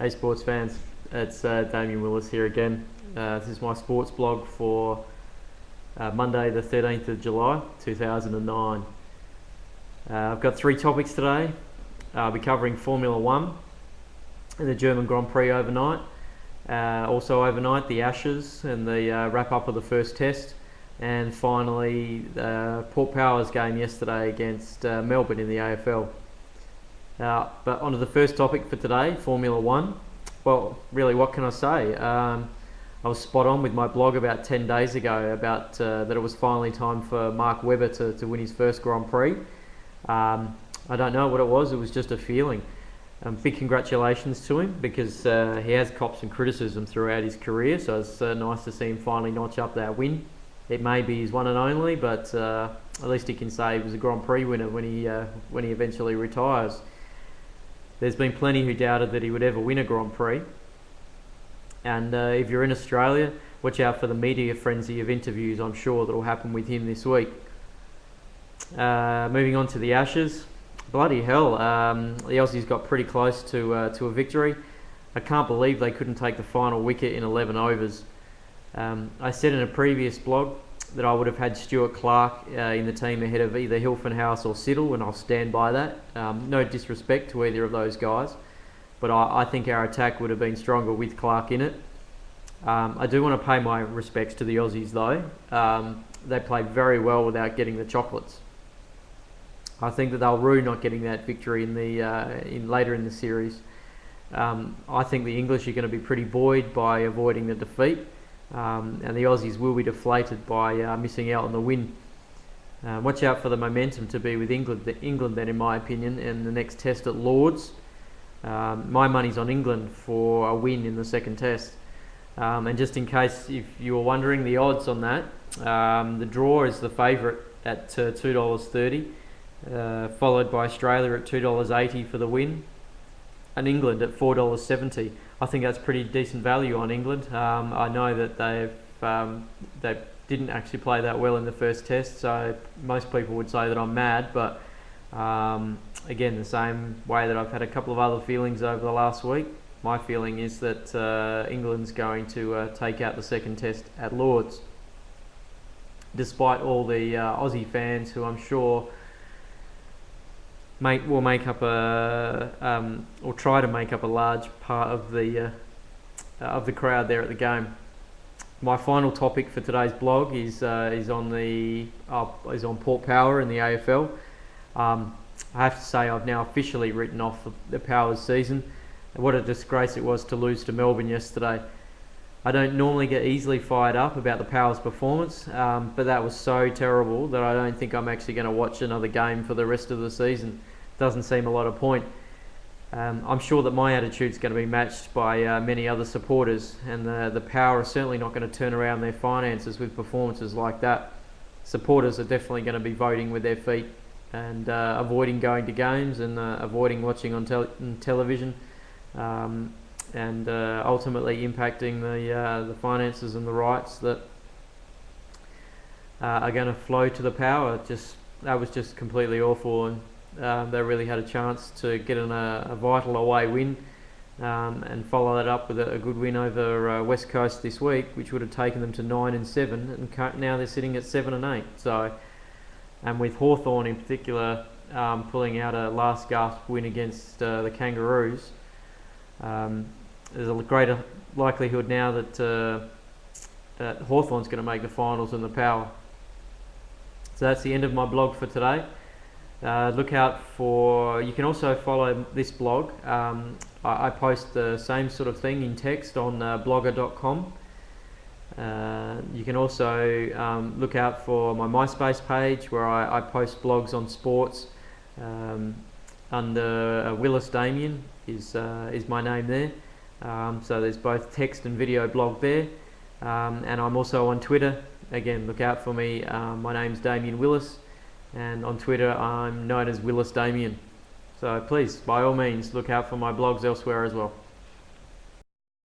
Hey sports fans, it's Damien Willis here again. This is my sports blog for Monday the 13th of July 2009. I've got three topics today. I'll be covering Formula 1 and the German Grand Prix overnight. Also overnight the Ashes and the wrap up of the first test. And finally Port Power's game yesterday against Melbourne in the AFL. But onto the first topic for today, Formula 1. Well, really, what can I say? I was spot on with my blog about 10 days ago about that it was finally time for Mark Webber to win his first Grand Prix. I don't know what it was just a feeling. Big congratulations to him because he has copped some criticism throughout his career, so it's nice to see him finally notch up that win. It may be his one and only, but at least he can say he was a Grand Prix winner when he eventually retires. There's been plenty who doubted that he would ever win a Grand Prix. And if you're in Australia, watch out for the media frenzy of interviews, I'm sure, that will happen with him this week. Moving on to the Ashes. Bloody hell, the Aussies got pretty close to a victory. I can't believe they couldn't take the final wicket in 11 overs. I said in a previous blog that I would have had Stuart Clark in the team ahead of either Hilfenhaus or Siddle, and I'll stand by that. No disrespect to either of those guys, but I think our attack would have been stronger with Clark in it. I do want to pay my respects to the Aussies though. They played very well without getting the chocolates. I think that they'll rue not getting that victory later in the series. I think the English are going to be pretty buoyed by avoiding the defeat. And the Aussies will be deflated by missing out on the win. Watch out for the momentum to be with England then, in my opinion, in the next test at Lords. My money's on England for a win in the second test. And just in case if you were wondering the odds on that, the draw is the favourite at $2.30, followed by Australia at $2.80 for the win, and England at $4.70. I think that's pretty decent value on England. I know that they didn't actually play that well in the first test, so most people would say that I'm mad, but again, the same way that I've had a couple of other feelings over the last week, my feeling is that England's going to take out the second test at Lords, despite all the Aussie fans who I'm sure will make up or try to make up a large part of the crowd there at the game. My final topic for today's blog is on Port Power in the AFL. I have to say I've now officially written off the Powers season. What a disgrace it was to lose to Melbourne yesterday. I don't normally get easily fired up about the Powers' performance, but that was so terrible that I don't think I'm actually going to watch another game for the rest of the season. Doesn't seem a lot of point. I'm sure that my attitude's going to be matched by many other supporters, and the Power are certainly not going to turn around their finances with performances like that. Supporters are definitely going to be voting with their feet and avoiding going to games and avoiding watching on television, and ultimately impacting the finances and the rights that are going to flow to the Power. That was just completely awful, and they really had a chance to get a vital away win and follow that up with a good win over West Coast this week, which would have taken them to 9-7, and now they're sitting at 7-8. So, and with Hawthorn in particular pulling out a last gasp win against the Kangaroos, there's a greater likelihood now that Hawthorn's going to make the finals than the Power. So that's the end of my blog for today. Look out for, you can also follow this blog. I post the same sort of thing in text on blogger.com. You can also look out for my MySpace page where I post blogs on sports under Willis Damien is my name there. So there's both text and video blog there. And I'm also on Twitter. Again, look out for me. My name's Damien Willis. And on Twitter I'm known as Willis Damien. So please, by all means, look out for my blogs elsewhere as well.